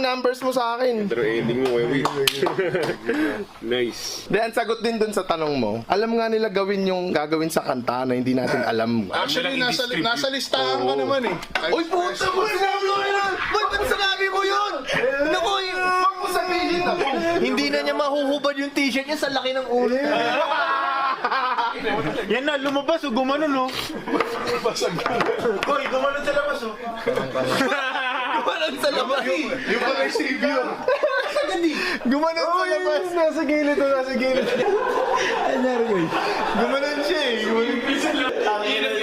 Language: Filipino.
yung numbers mo sa akin. Pero ending mo, nice. Then, sagot din dun sa tanong mo. Alam nga nila gawin yung gagawin sa kanta na hindi natin alam. Actually, nasa listahan ka naman eh. Uy, puta mo! Sinabi mo yun! Ba't sinabi mo yun? Naku, wag mo sabihin ako. Hindi na niya mahuhubad yung t-shirt niya sa laki ng ulo. Yan na, lumabas o gumanon o. Koy, gumanon sa labas o. Gumanon sa labas. Yung pala yung savior. Gumanon sa labas. Nasa gilid o nasa gilid. Anyari ko eh. Gumanon siya eh. Gumanon.